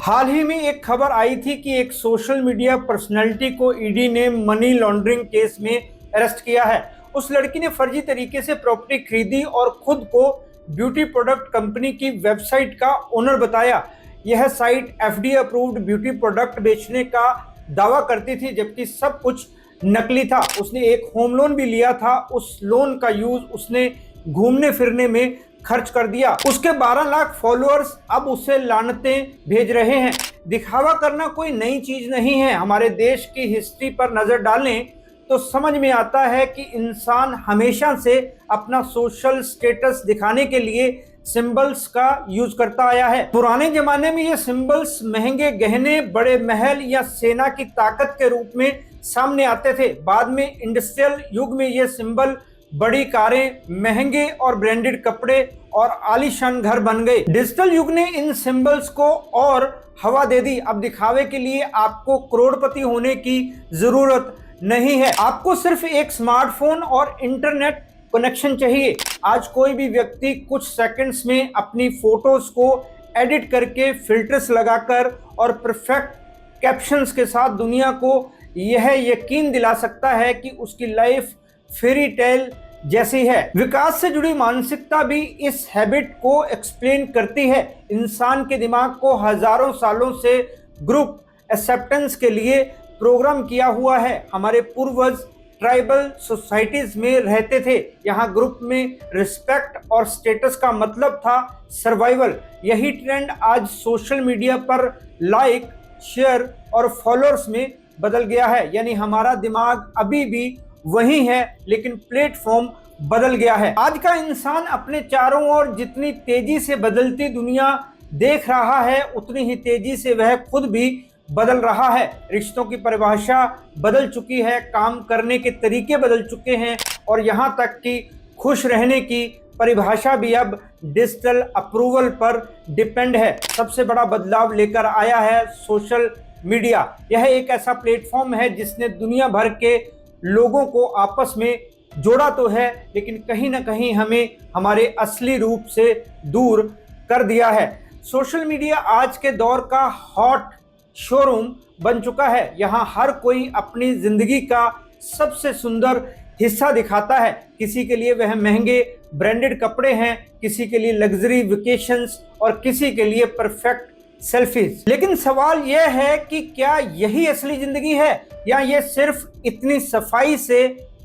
हाल ही में एक खबर आई थी कि एक सोशल मीडिया पर्सनैलिटी को ईडी ने मनी लॉन्ड्रिंग केस में अरेस्ट किया है। उस लड़की ने फर्जी तरीके से प्रॉपर्टी खरीदी और खुद को ब्यूटी प्रोडक्ट कंपनी की वेबसाइट का ओनर बताया। यह site FDA approved beauty product बेचने का दावा करती थी, जबकि सब कुछ नकली था। उसने एक होम लोन भी लिया था। उस लोन का यूज उसने घूमने फिरने में खर्च कर दिया। उसके 12 लाख फॉलोअर्स अब उसे लानतें भेज रहे हैं। दिखावा करना कोई नई चीज नहीं है। हमारे देश की हिस्ट्री पर नजर डालें तो समझ में आता है कि इंसान हमेशा से अपना सोशल स्टेटस दिखाने के लिए सिंबल्स का यूज करता आया है। पुराने जमाने में ये सिंबल्स महंगे गहने, बड़े महल या सेना की ताकत के रूप में सामने आते थे। बाद में इंडस्ट्रियल युग में ये सिंबल बड़ी कारें, महंगे और ब्रांडेड कपड़े और आलीशान घर बन गए। डिजिटल युग ने इन सिंबल्स को और हवा दे दी। अब दिखावे के लिए आपको करोड़पति होने की जरूरत नहीं है। आपको सिर्फ एक स्मार्टफोन और इंटरनेट कनेक्शन चाहिए। आज कोई भी व्यक्ति कुछ सेकंड्स में अपनी फोटोज को एडिट करके, फिल्टर्स लगाकर और परफेक्ट कैप्शंस के साथ दुनिया को यह यकीन दिला सकता है कि उसकी लाइफ फेरी टेल जैसी है। विकास से जुड़ी मानसिकता भी इस हैबिट को एक्सप्लेन करती है। इंसान के दिमाग को हजारों सालों से ग्रुप एक्सेप्टेंस के लिए प्रोग्राम किया हुआ है। हमारे पूर्वज ट्राइबल सोसाइटीज में रहते थे। यहाँ ग्रुप में रिस्पेक्ट और स्टेटस का मतलब था सर्वाइवल। यही ट्रेंड आज सोशल मीडिया पर लाइक, शेयर और फॉलोअर्स में बदल गया है। यानी हमारा दिमाग अभी भी वही है, लेकिन प्लेटफॉर्म बदल गया है। आज का इंसान अपने चारों ओर जितनी तेजी से बदलती दुनिया देख रहा है, उतनी ही तेजी से वह खुद भी बदल रहा है। रिश्तों की परिभाषा बदल चुकी है, काम करने के तरीके बदल चुके हैं और यहाँ तक कि खुश रहने की परिभाषा भी अब डिजिटल अप्रूवल पर डिपेंड है। सबसे बड़ा बदलाव लेकर आया है सोशल मीडिया। यह एक ऐसा प्लेटफॉर्म है जिसने दुनिया भर के लोगों को आपस में जोड़ा तो है, लेकिन कहीं ना कहीं हमें हमारे असली रूप से दूर कर दिया है। सोशल मीडिया आज के दौर का हॉट शोरूम बन चुका है। यहाँ हर कोई अपनी जिंदगी का सबसे सुंदर हिस्सा दिखाता है। किसी के लिए वह महंगे ब्रांडेड कपड़े हैं, किसी के लिए लग्जरी वेकेशंस और किसी के लिए परफेक्ट सेल्फीज। लेकिन सवाल यह है कि क्या यही असली जिंदगी है या ये सिर्फ इतनी सफाई से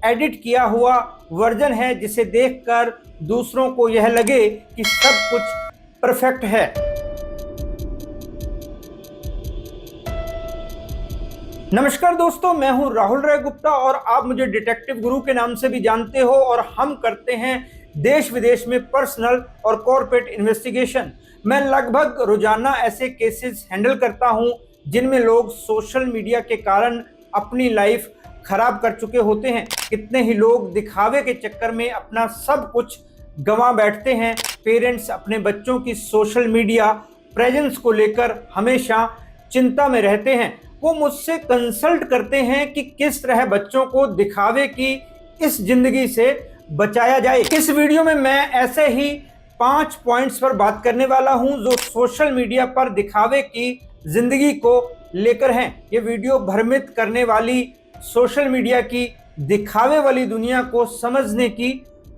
एडिट किया हुआ वर्जन है जिसे देखकर दूसरों को यह लगे कि सब कुछ परफेक्ट है। नमस्कार दोस्तों, मैं हूं राहुल राय गुप्ता और आप मुझे डिटेक्टिव गुरु के नाम से भी जानते हो और हम करते हैं देश विदेश में पर्सनल और कॉर्पोरेट इन्वेस्टिगेशन। मैं लगभग रोजाना ऐसे केसेस हैंडल करता हूं जिनमें लोग सोशल मीडिया के कारण अपनी लाइफ खराब कर चुके होते हैं। कितने ही लोग दिखावे के चक्कर में अपना सब कुछ गंवा बैठते हैं। पेरेंट्स अपने बच्चों की सोशल मीडिया प्रेजेंस को लेकर हमेशा चिंता में रहते हैं। वो मुझसे कंसल्ट करते हैं कि किस तरह बच्चों को दिखावे की इस जिंदगी से बचाया जाए। इस वीडियो में मैं ऐसे ही 5 पॉइंट्स पर बात करने वाला हूं जो सोशल मीडिया पर दिखावे की जिंदगी को लेकर हैं। ये वीडियो भ्रमित करने वाली सोशल मीडिया की दिखावे वाली दुनिया को समझने की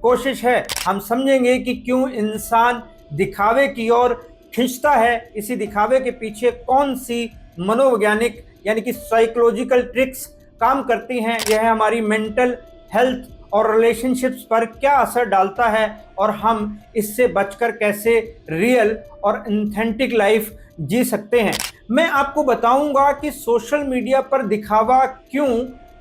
कोशिश है। हम समझेंगे कि क्यों इंसान दिखावे की ओर खींचता है, इसी दिखावे के पीछे कौन सी मनोवैज्ञानिक यानी कि साइकोलॉजिकल ट्रिक्स काम करती हैं, यह हमारी मेंटल हेल्थ और रिलेशनशिप्स पर क्या असर डालता है और हम इससे बचकर कैसे रियल और ऑथेंटिक लाइफ जी सकते हैं। मैं आपको बताऊंगा कि सोशल मीडिया पर दिखावा क्यों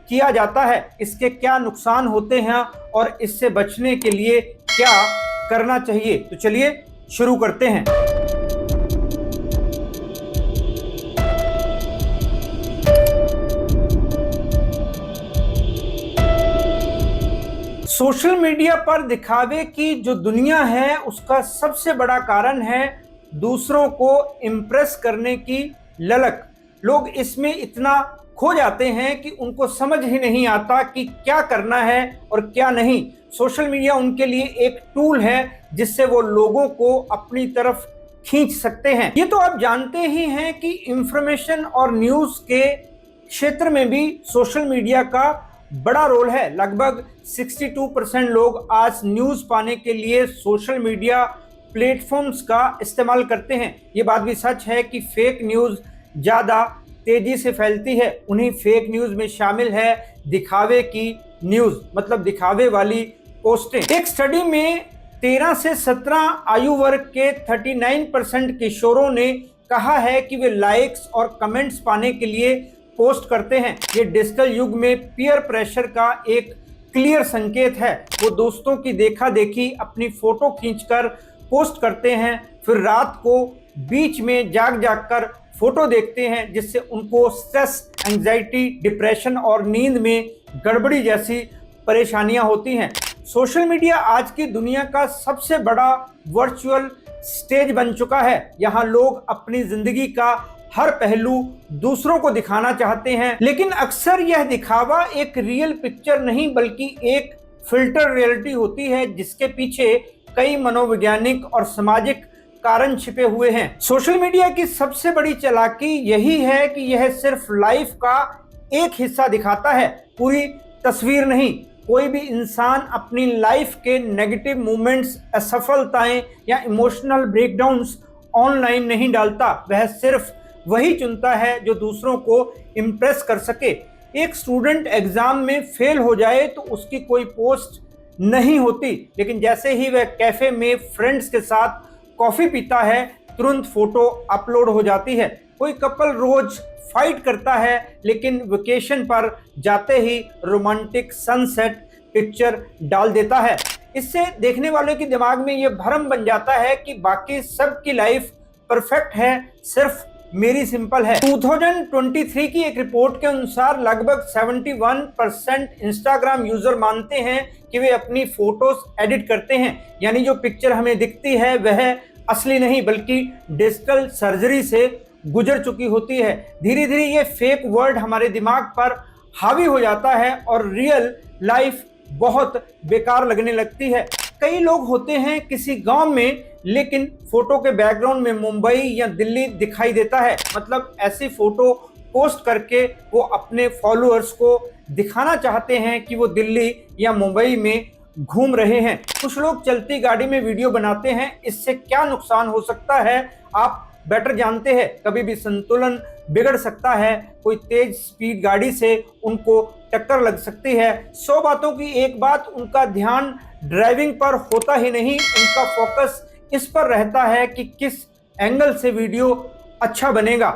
किया जाता है, इसके क्या नुकसान होते हैं और इससे बचने के लिए क्या करना चाहिए। तो चलिए शुरू करते हैं। सोशल मीडिया पर दिखावे की जो दुनिया है उसका सबसे बड़ा कारण है दूसरों को इम्प्रेस करने की ललक। लोग इसमें इतना खो जाते हैं कि उनको समझ ही नहीं आता कि क्या करना है और क्या नहीं। सोशल मीडिया उनके लिए एक टूल है जिससे वो लोगों को अपनी तरफ खींच सकते हैं। ये तो आप जानते ही हैं कि इंफॉर्मेशन और न्यूज के क्षेत्र में भी सोशल मीडिया का बड़ा रोल है। लगभग 62% लोग आज न्यूज पाने के लिए सोशल मीडिया प्लेटफॉर्म्स का इस्तेमाल करते हैं। ये बात भी सच है कि फेक न्यूज ज्यादा तेजी से फैलती है। उन्हीं फेक न्यूज में शामिल है दिखावे की न्यूज, मतलब दिखावे वाली पोस्टें। एक स्टडी में 13 से 17 आयु वर्ग के 39% किशोरों ने कहा है कि वे लाइक्स और कमेंट्स पाने के लिए पोस्ट करते हैं। ये डिजिटल युग में पीयर प्रेशर का एक क्लियर संकेत है। वो दोस्तों की देखा देखी अपनी फोटो खींचकर पोस्ट करते हैं, फिर रात को बीच में जाग कर फोटो देखते हैं, जिससे उनको स्ट्रेस, एंजाइटी, डिप्रेशन और नींद में गड़बड़ी जैसी परेशानियां होती हैं। सोशल मीडिया आज की दुनिया का सबसे बड़ा वर्चुअल स्टेज बन चुका है। यहाँ लोग अपनी जिंदगी का हर पहलू दूसरों को दिखाना चाहते हैं, लेकिन अक्सर यह दिखावा एक रियल पिक्चर नहीं बल्कि एक फिल्टर रियलिटी होती है, जिसके पीछे कई मनोवैज्ञानिक और सामाजिक कारण छिपे हुए हैं। सोशल मीडिया की सबसे बड़ी चालाकी यही है कि यह सिर्फ लाइफ का एक हिस्सा दिखाता है, पूरी तस्वीर नहीं। कोई भी इंसान अपनी लाइफ के नेगेटिव मोमेंट्स, असफलताएं या इमोशनल ब्रेकडाउन्स ऑनलाइन नहीं डालता। वह सिर्फ वही चुनता है जो दूसरों को इम्प्रेस कर सके। एक स्टूडेंट एग्जाम में फेल हो जाए तो उसकी कोई पोस्ट नहीं होती, लेकिन जैसे ही वह कैफे में फ्रेंड्स के साथ कॉफी पीता है, तुरंत फोटो अपलोड हो जाती है। कोई कपल रोज फाइट करता है, लेकिन वेकेशन पर जाते ही रोमांटिक सनसेट पिक्चर डाल देता है। इससे देखने वाले के दिमाग में यह भ्रम बन जाता है कि बाकी सबकी लाइफ परफेक्ट है, सिर्फ मेरी सिंपल है। 2023 की एक रिपोर्ट के अनुसार लगभग 71% इंस्टाग्राम यूजर मानते हैं कि वे अपनी फोटोज एडिट करते हैं, यानी जो पिक्चर हमें दिखती है वह असली नहीं बल्कि डिजिटल सर्जरी से गुजर चुकी होती है। धीरे धीरे ये फेक वर्ल्ड हमारे दिमाग पर हावी हो जाता है और रियल लाइफ बहुत बेकार लगने लगती है। कई लोग होते हैं किसी गांव में, लेकिन फोटो के बैकग्राउंड में मुंबई या दिल्ली दिखाई देता है। मतलब ऐसी फोटो पोस्ट करके वो अपने फॉलोअर्स को दिखाना चाहते हैं कि वो दिल्ली या मुंबई में घूम रहे हैं। कुछ लोग चलती गाड़ी में वीडियो बनाते हैं। इससे क्या नुकसान हो सकता है आप बेटर जानते हैं। कभी भी संतुलन बिगड़ सकता है। कोई तेज स्पीड गाड़ी से उनको टक्कर लग सकती है। 100 बातों की एक बात, उनका ध्यान ड्राइविंग पर होता ही नहीं, उनका फोकस इस पर रहता है कि किस एंगल से वीडियो अच्छा बनेगा।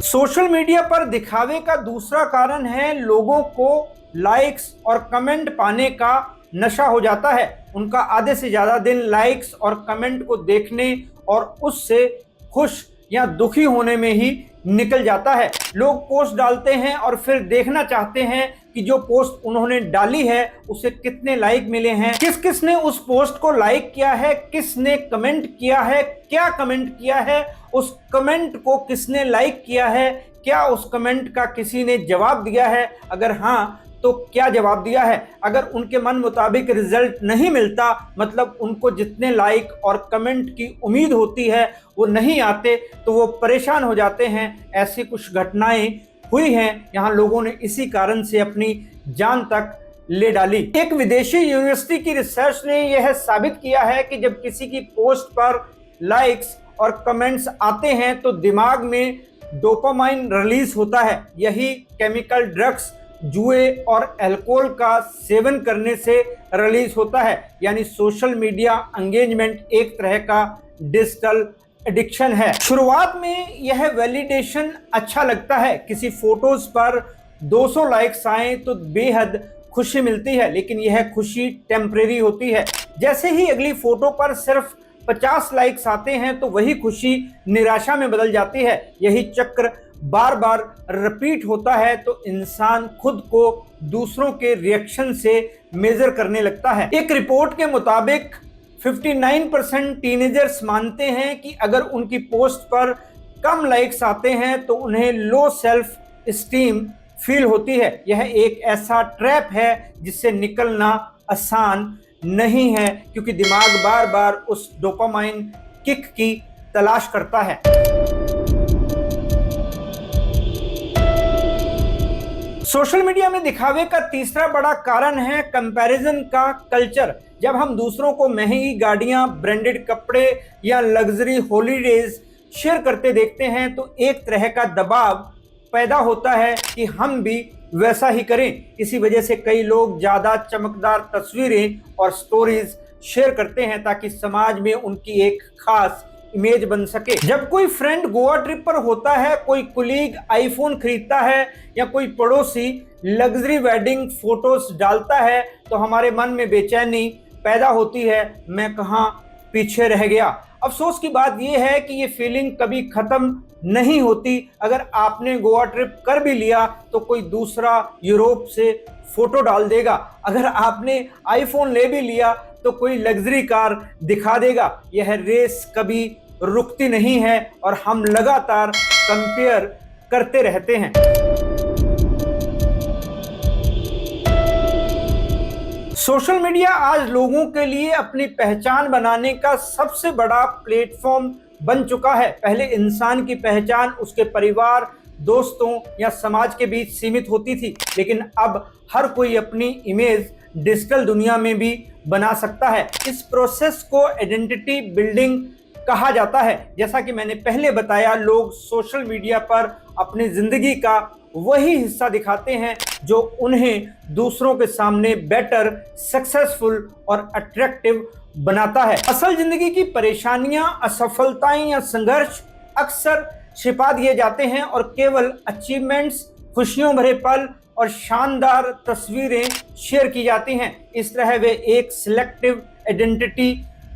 सोशल मीडिया पर दिखावे का दूसरा कारण है लोगों को लाइक्स और कमेंट पाने का नशा हो जाता है। उनका आधे से ज्यादा दिन लाइक्स और कमेंट को देखने और उससे खुश या दुखी होने में ही निकल जाता है। लोग पोस्ट डालते हैं और फिर देखना चाहते हैं कि जो पोस्ट उन्होंने डाली है उसे कितने लाइक मिले हैं, किस किस ने उस पोस्ट को लाइक किया है, किसने कमेंट किया है, क्या कमेंट किया है, उस कमेंट को किसने लाइक किया है, क्या उस कमेंट का किसी ने जवाब दिया है, अगर हाँ तो क्या जवाब दिया है। अगर उनके मन मुताबिक रिजल्ट नहीं मिलता, मतलब उनको जितने लाइक और कमेंट की उम्मीद होती है वो नहीं आते, तो वो परेशान हो जाते हैं। ऐसी कुछ घटनाएं हुई हैं। यहाँ लोगों ने इसी कारण से अपनी जान तक ले डाली। एक विदेशी यूनिवर्सिटी की रिसर्च ने यह साबित किया है कि जब किसी की पोस्ट पर लाइक्स और कमेंट्स आते हैं तो दिमाग में डोपामाइन रिलीज होता है। यही केमिकल ड्रग्स, जुए और अल्कोहल का सेवन करने से रिलीज होता है। यानी सोशल मीडिया एंगेजमेंट एक तरह का डिजिटल एडिक्शन है। शुरुआत में यह वैलिडेशन अच्छा लगता है। किसी फोटोज पर 200 लाइक्स आए तो बेहद खुशी मिलती है, लेकिन यह खुशी टेम्परेरी होती है। जैसे ही अगली फोटो पर सिर्फ 50 लाइक्स आते हैं तो वही खुशी निराशा में बदल जाती है। यही चक्र बार बार रिपीट होता है तो इंसान खुद को दूसरों के रिएक्शन से मेजर करने लगता है। एक रिपोर्ट के मुताबिक 59% टीनेजर्स मानते हैं कि अगर उनकी पोस्ट पर कम लाइक्स आते हैं तो उन्हें लो सेल्फ एस्टीम फील होती है। यह एक ऐसा ट्रैप है जिससे निकलना आसान नहीं है, क्योंकि दिमाग बार बार उस डोपामाइन किक की तलाश करता है। सोशल मीडिया में दिखावे का तीसरा बड़ा कारण है कंपैरिजन का कल्चर। जब हम दूसरों को महंगी गाड़ियां, ब्रांडेड कपड़े या लग्जरी हॉलीडेज शेयर करते देखते हैं तो एक तरह का दबाव पैदा होता है कि हम भी वैसा ही करें। इसी वजह से कई लोग ज्यादा चमकदार तस्वीरें और स्टोरीज शेयर करते हैं ताकि समाज में उनकी एक खास इमेज बन सके। जब कोई फ्रेंड गोवा ट्रिप पर होता है, कोई कुलीग आईफोन खरीदता है या कोई पड़ोसी लग्जरी वेडिंग फोटोज डालता है तो हमारे मन में बेचैनी पैदा होती है, मैं कहाँ पीछे रह गया। अफसोस की बात यह है कि ये फीलिंग कभी खत्म नहीं होती। अगर आपने गोवा ट्रिप कर भी लिया तो कोई दूसरा यूरोप से फोटो डाल देगा। अगर आपने आईफोन ले भी लिया तो कोई लग्जरी कार दिखा देगा। यह रेस कभी रुकती नहीं है और हम लगातार कंपेयर करते रहते हैं। सोशल मीडिया आज लोगों के लिए अपनी पहचान बनाने का सबसे बड़ा प्लेटफॉर्म बन चुका है। पहले इंसान की पहचान उसके परिवार, दोस्तों या समाज के बीच सीमित होती थी, लेकिन अब हर कोई अपनी इमेज डिजिटल दुनिया में भी बना सकता है। इस प्रोसेस को आइडेंटिटी बिल्डिंग कहा जाता है। जैसा कि मैंने पहले बताया, लोग सोशल मीडिया पर अपनी जिंदगी का वही हिस्सा दिखाते हैं जो उन्हें दूसरों के सामने बेटर, सक्सेसफुल और अट्रैक्टिव बनाता है। असल जिंदगी की परेशानियां, असफलताएं या संघर्ष अक्सर छिपा दिए जाते हैं और केवल अचीवमेंट्स, खुशियों भरे पल और शानदार तस्वीरें शेयर की जाती हैं। इस तरह वे एक सिलेक्टिव आइडेंटिटी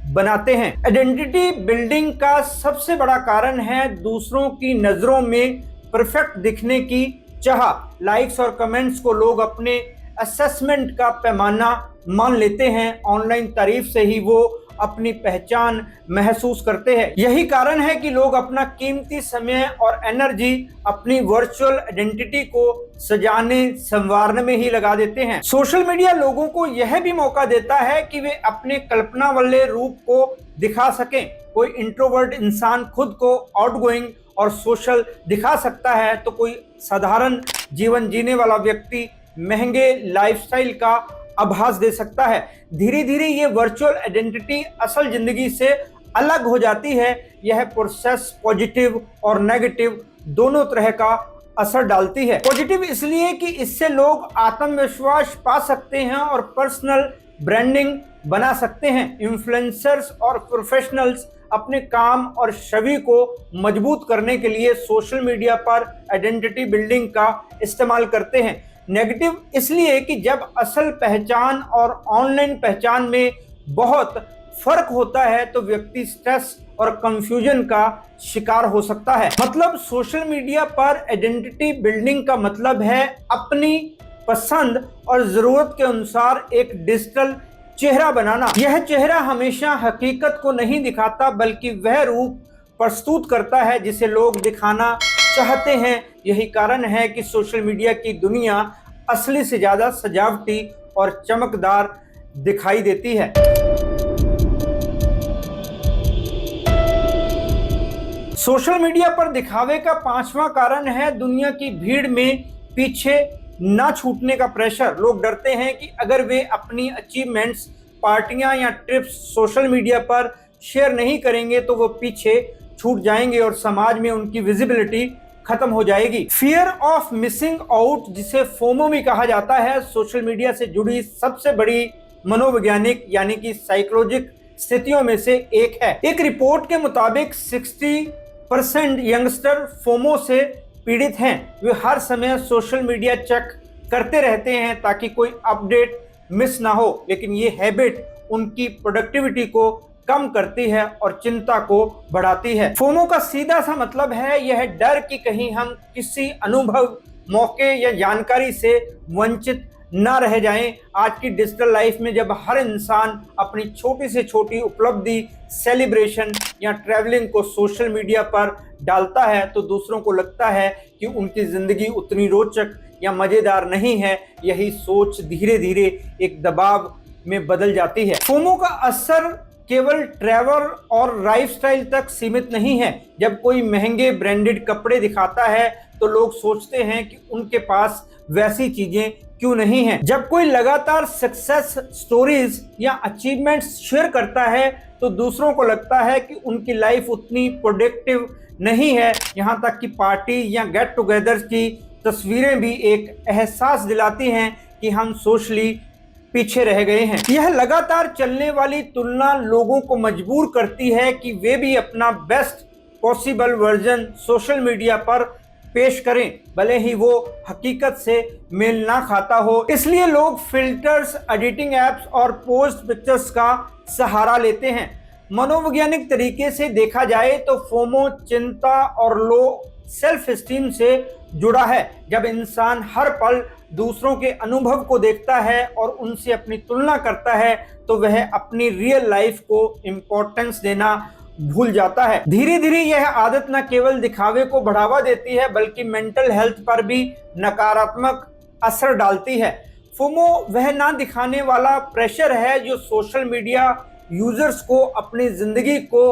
बनाते हैं। आइडेंटिटी बिल्डिंग का सबसे बड़ा कारण है दूसरों की नजरों में परफेक्ट दिखने की चाह। लाइक्स और कमेंट्स को लोग अपने असेसमेंट का पैमाना मान लेते हैं। ऑनलाइन तारीफ से ही वो अपनी पहचान महसूस करते हैं। यही कारण है कि लोग अपना कीमती समय और एनर्जी अपनी वर्चुअल आइडेंटिटी को सजाने संवारने में ही लगा देते हैं। सोशल मीडिया लोगों को यह भी मौका देता है कि वे अपने कल्पना वाले रूप को दिखा सकें। कोई इंट्रोवर्ट इंसान खुद को आउटगोइंग और सोशल दिखा सकता है तो कोई साधारण जीवन जीने वाला व्यक्ति महंगे लाइफस्टाइल का आभास दे सकता है। धीरे धीरे ये वर्चुअल आइडेंटिटी असल जिंदगी से अलग हो जाती है। यह प्रोसेस पॉजिटिव और नेगेटिव दोनों तरह का असर डालती है। पॉजिटिव इसलिए कि इससे लोग आत्मविश्वास पा सकते हैं और पर्सनल ब्रांडिंग बना सकते हैं। इन्फ्लुएंसर्स और प्रोफेशनल्स अपने काम और छवि को मजबूत करने के लिए सोशल मीडिया पर आइडेंटिटी बिल्डिंग का इस्तेमाल करते हैं। नेगेटिव इसलिए कि जब असल पहचान और ऑनलाइन पहचान में बहुत फर्क होता है तो व्यक्ति स्ट्रेस और कंफ्यूजन का शिकार हो सकता है। मतलब सोशल मीडिया पर आइडेंटिटी बिल्डिंग का मतलब है अपनी पसंद और जरूरत के अनुसार एक डिजिटल चेहरा बनाना। यह चेहरा हमेशा हकीकत को नहीं दिखाता बल्कि वह रूप प्रस्तुत करता है जिसे लोग दिखाना चाहते हैं। यही कारण है कि सोशल मीडिया की दुनिया असली से ज्यादा सजावटी और चमकदार दिखाई देती है। सोशल मीडिया पर दिखावे का पांचवा कारण है दुनिया की भीड़ में पीछे ना छूटने का प्रेशर। लोग डरते हैं कि अगर वे अपनी अचीवमेंट्स, पार्टियां या ट्रिप्स सोशल मीडिया पर शेयर नहीं करेंगे तो वो पीछे छूट जाएंगे और समाज में उनकी विजिबिलिटी खत्म हो जाएगी। फियर ऑफ मिसिंग आउट, जिसे फोमो भी कहा जाता है, सोशल मीडिया से जुड़ी सबसे बड़ी मनोवैज्ञानिक यानी कि साइकोलॉजिक स्थितियों में से एक है। एक रिपोर्ट के मुताबिक 60% यंगस्टर फोमो से पीड़ित हैं। वे हर समय सोशल मीडिया चेक करते रहते हैं ताकि कोई अपडेट मिस ना हो, लेकिन ये हैबिट उनकी प्रोडक्टिविटी को कम करती है और चिंता को बढ़ाती है। फोमो का सीधा सा मतलब है यह डर कि कहीं हम किसी अनुभव, मौके या जानकारी से वंचित ना रह जाएं। आज की डिजिटल लाइफ में जब हर इंसान अपनी छोटी से छोटी उपलब्धि, सेलिब्रेशन या ट्रैवलिंग को सोशल मीडिया पर डालता है तो दूसरों को लगता है कि उनकी जिंदगी उतनी रोचक या मजेदार नहीं है। यही सोच धीरे धीरे एक दबाव में बदल जाती है। फोमो का असर केवल ट्रैवल और लाइफस्टाइल तक सीमित नहीं है। जब कोई महंगे ब्रांडेड कपड़े दिखाता है तो लोग सोचते हैं कि उनके पास वैसी चीजें क्यों नहीं हैं। जब कोई लगातार सक्सेस स्टोरीज या अचीवमेंट्स शेयर करता है तो दूसरों को लगता है कि उनकी लाइफ उतनी प्रोडक्टिव नहीं है। यहाँ तक कि पार्टी या गेट टुगेदर की तस्वीरें भी एक एहसास दिलाती हैं कि हम सोशली पीछे रह गए हैं। यह लगातार चलने वाली तुलना लोगों को मजबूर करती है कि वे भी अपना best possible version social media पर पेश करें, भले ही वो हकीकत से मेल ना खाता हो। इसलिए लोग फिल्टर्स, एडिटिंग एप्स और पोस्ट पिक्चर्स का सहारा लेते हैं। मनोवैज्ञानिक तरीके से देखा जाए तो फोमो चिंता और लो सेल्फ एस्टीम से जुड़ा है। जब इंसान हर पल दूसरों के अनुभव को देखता है और उनसे अपनी तुलना करता है तो वह अपनी रियल लाइफ को इम्पोर्टेंस देना भूल जाता है। धीरे धीरे यह आदत न केवल दिखावे को बढ़ावा देती है बल्कि मेंटल हेल्थ पर भी नकारात्मक असर डालती है। फोमो वह ना दिखाने वाला प्रेशर है जो सोशल मीडिया यूजर्स को अपनी जिंदगी को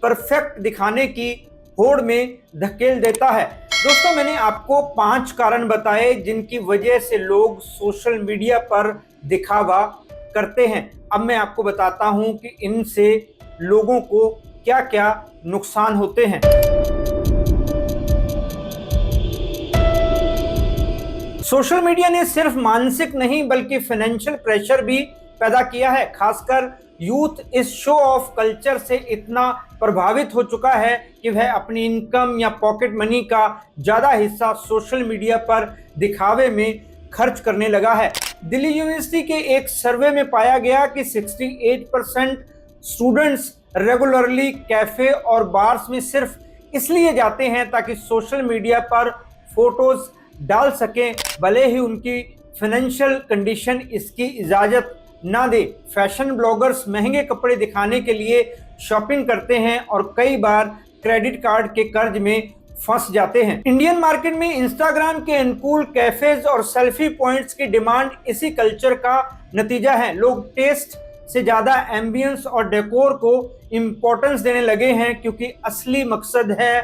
परफेक्ट दिखाने की होड़ में धकेल देता है। दोस्तों, मैंने आपको 5 कारण बताए जिनकी वजह से लोग सोशल मीडिया पर दिखावा करते हैं। अब मैं आपको बताता हूं कि इनसे लोगों को क्या क्या नुकसान होते हैं। सोशल मीडिया ने सिर्फ मानसिक नहीं बल्कि फाइनेंशियल प्रेशर भी पैदा किया है। खासकर यूथ इस शो ऑफ कल्चर से इतना प्रभावित हो चुका है कि वह अपनी इनकम या पॉकेट मनी का ज़्यादा हिस्सा सोशल मीडिया पर दिखावे में खर्च करने लगा है। दिल्ली यूनिवर्सिटी के एक सर्वे में पाया गया कि 68% स्टूडेंट्स रेगुलरली कैफे और बार्स में सिर्फ इसलिए जाते हैं ताकि सोशल मीडिया पर फोटोज डाल सकें, भले ही उनकी फाइनेंशियल कंडीशन इसकी इजाज़त ना दे। फैशन ब्लॉगर्स महंगे कपड़े दिखाने के लिए शॉपिंग करते हैं और कई बार क्रेडिट कार्ड के कर्ज में फंस जाते हैं। इंडियन मार्केट में इंस्टाग्राम के अनुकूल कैफेज और सेल्फी पॉइंट्स की डिमांड इसी कल्चर का नतीजा है। लोग टेस्ट से ज़्यादा एम्बियंस और डेकोर को इम्पोर्टेंस देने लगे हैं क्योंकि असली मकसद है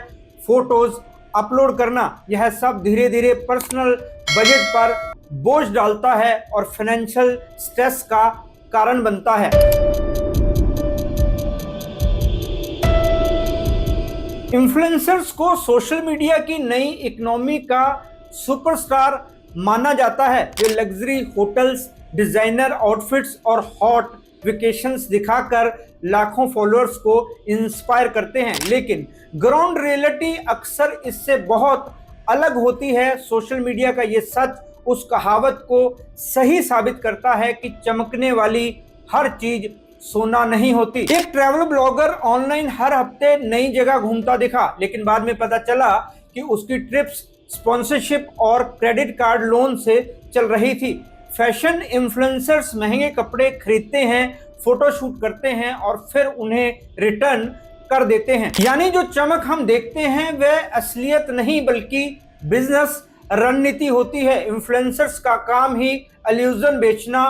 फोटोज अपलोड करना। यह सब धीरे धीरे पर्सनल बजट पर बोझ डालता है और फाइनेंशियल स्ट्रेस का कारण बनता है। इन्फ्लुएंसर्स को सोशल मीडिया की नई इकोनॉमी का सुपरस्टार माना जाता है। वे लग्जरी होटल्स, डिजाइनर आउटफिट्स और हॉट वेकेशंस दिखाकर लाखों फॉलोअर्स को इंस्पायर करते हैं, लेकिन ग्राउंड रियलिटी अक्सर इससे बहुत अलग होती है। सोशल मीडिया का ये सच उस कहावत को सही साबित करता है कि चमकने वाली हर चीज सोना नहीं होती। एक ट्रैवल ब्लॉगर ऑनलाइन हर हफ्ते नई जगह घूमता दिखा, लेकिन बाद में पता चला कि उसकी ट्रिप्स स्पॉन्सरशिप और क्रेडिट कार्ड लोन से चल रही थी। फैशन इन्फ्लुएंसर्स महंगे कपड़े खरीदते हैं, फोटोशूट करते हैं और फिर उन्हें रिटर्न कर देते हैं। यानी जो चमक हम देखते हैं वह असलियत नहीं बल्कि बिजनेस रणनीति होती है। इन्फ्लुएंसर्स का काम ही इल्यूजन बेचना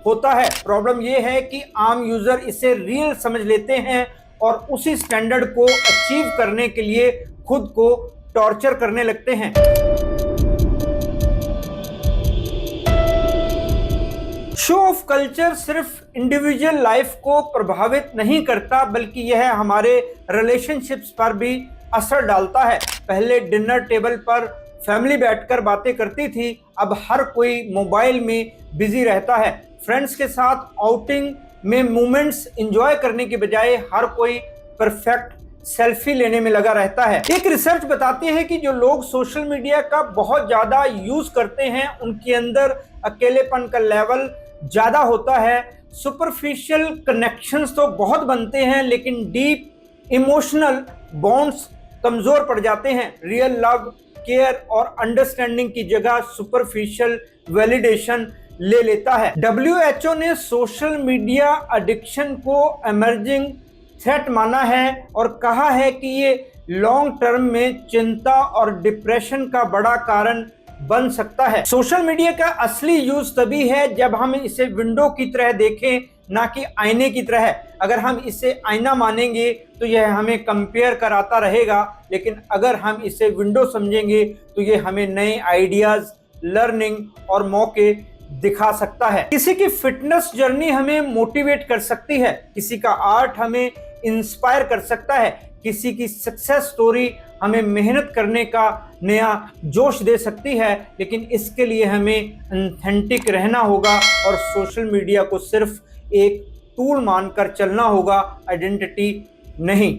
होता है। प्रॉब्लम यह है कि आम यूजर इसे रियल समझ लेते हैं और उसी स्टैंडर्ड को अचीव करने के लिए खुद को टॉर्चर करने लगते हैं। शो ऑफ कल्चर सिर्फ इंडिविजुअल लाइफ को प्रभावित नहीं करता बल्कि यह हमारे रिलेशनशिप्स पर भी असर डालता है। पहले डिनर टेबल पर फैमिली बैठकर बातें करती थी, अब हर कोई मोबाइल में बिजी रहता है। फ्रेंड्स के साथ आउटिंग में मोमेंट्स एंजॉय करने के बजाय हर कोई परफेक्ट सेल्फी लेने में लगा रहता है। एक रिसर्च बताती है कि जो लोग सोशल मीडिया का बहुत ज्यादा यूज करते हैं उनके अंदर अकेलेपन का लेवल ज्यादा होता है। सुपरफिशियल कनेक्शंस तो बहुत बनते हैं लेकिन डीप इमोशनल बॉन्ड्स कमजोर पड़ जाते हैं। रियल लव, केयर और अंडरस्टैंडिंग की जगह सुपरफिशियल वैलिडेशन ले लेता है। WHO ने सोशल मीडिया एडिक्शन को इमर्जिंग थ्रेट माना है और कहा है कि ये लॉन्ग टर्म में चिंता और डिप्रेशन का बड़ा कारण बन सकता है। सोशल मीडिया का असली यूज तभी है जब हम इसे विंडो की तरह देखें, ना कि आईने की तरह। अगर हम इसे आईना मानेंगे तो यह हमें कंपेयर कराता रहेगा, लेकिन अगर हम इसे विंडो समझेंगे तो यह हमें नए आइडियाज, लर्निंग और मौके दिखा सकता है। किसी की फिटनेस जर्नी हमें मोटिवेट कर सकती है, किसी का आर्ट हमें इंस्पायर कर सकता है, किसी की सक्सेस स्टोरी हमें मेहनत करने का नया जोश दे सकती है, लेकिन इसके लिए हमें ऑथेंटिक रहना होगा और सोशल मीडिया को सिर्फ एक टूल मानकर चलना होगा, आइडेंटिटी नहीं।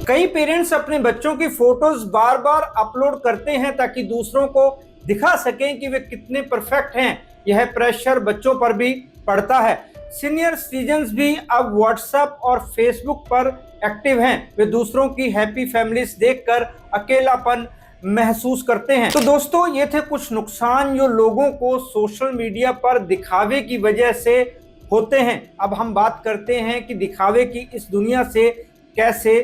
कई पेरेंट्स अपने बच्चों की फोटोज बार बार अपलोड करते हैं ताकि दूसरों को दिखा सकें कि वे कितने परफेक्ट हैं। यह प्रेशर बच्चों पर भी पड़ता है। सीनियर सिटीजन्स भी अब व्हाट्सएप और फेसबुक पर एक्टिव हैं। वे दूसरों की हैप्पी फैमिलीज देखकर अकेलापन महसूस करते हैं। तो दोस्तों, ये थे कुछ नुकसान जो लोगों को सोशल मीडिया पर दिखावे की वजह से होते हैं। अब हम बात करते हैं कि दिखावे की इस दुनिया से कैसे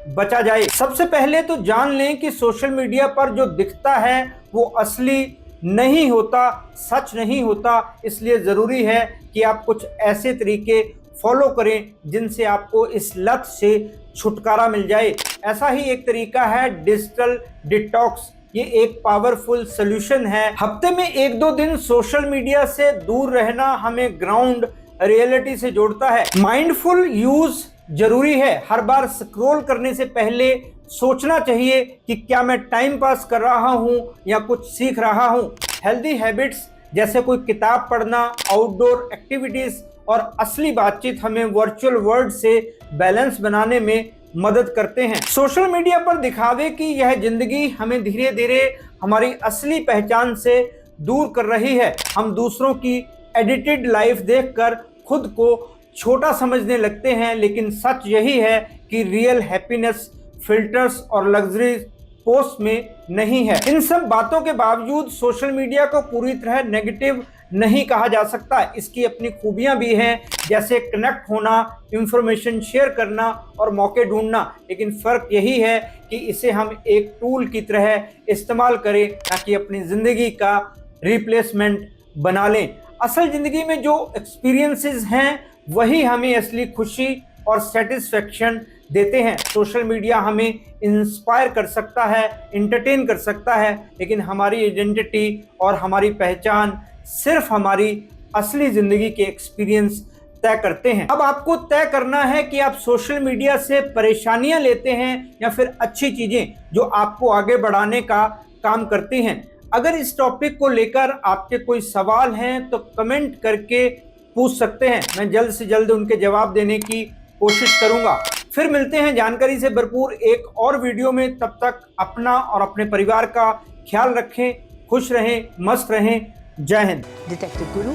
बचा जाए। सबसे पहले तो जान लें कि सोशल मीडिया पर जो दिखता है वो असली नहीं होता, सच नहीं होता। इसलिए ज़रूरी है कि आप कुछ ऐसे तरीके फॉलो करें जिनसे आपको इस लत से छुटकारा मिल जाए। ऐसा ही एक तरीका है डिजिटल डिटॉक्स। ये एक पावरफुल सॉल्यूशन है। हफ्ते में 1-2 दिन सोशल मीडिया से दूर रहना हमें ग्राउंड रियलिटी से जोड़ता है। माइंडफुल यूज जरूरी है। हर बार स्क्रॉल करने से पहले सोचना चाहिए कि क्या मैं टाइम पास कर रहा हूं या कुछ सीख रहा हूं। हेल्दी हैबिट्स जैसे कोई किताब पढ़ना, आउटडोर एक्टिविटीज और असली बातचीत हमें वर्चुअल वर्ल्ड से बैलेंस बनाने में मदद करते हैं। सोशल मीडिया पर दिखावे की यह जिंदगी हमें धीरे धीरे हमारी असली पहचान से दूर कर रही है। हम दूसरों की एडिटेड लाइफ देखकर खुद को छोटा समझने लगते हैं, लेकिन सच यही है कि रियल हैप्पीनेस फिल्टर्स और लग्जरी पोस्ट में नहीं है। इन सब बातों के बावजूद सोशल मीडिया को पूरी तरह नेगेटिव नहीं कहा जा सकता। इसकी अपनी खूबियां भी हैं, जैसे कनेक्ट होना, इंफॉर्मेशन शेयर करना और मौके ढूंढना। लेकिन फ़र्क यही है कि इसे हम एक टूल की तरह इस्तेमाल करें, ताकि अपनी ज़िंदगी का रिप्लेसमेंट बना लें। असल ज़िंदगी में जो एक्सपीरियंसेस हैं वही हमें असली खुशी और सेटिस्फेक्शन देते हैं। सोशल मीडिया हमें इंस्पायर कर सकता है, एंटरटेन कर सकता है, लेकिन हमारी आइडेंटिटी और हमारी पहचान सिर्फ हमारी असली ज़िंदगी के एक्सपीरियंस तय करते हैं। अब आपको तय करना है कि आप सोशल मीडिया से परेशानियां लेते हैं या फिर अच्छी चीज़ें जो आपको आगे बढ़ाने का काम करती हैं। अगर इस टॉपिक को लेकर आपके कोई सवाल हैं तो कमेंट करके पूछ सकते हैं। मैं जल्द से जल्द उनके जवाब देने की कोशिश करूंगा। फिर मिलते हैं जानकारी से भरपूर एक और वीडियो में। तब तक अपना और अपने परिवार का ख्याल रखें, खुश रहें, मस्त रहें। जय हिंद। डिटेक्टिव गुरु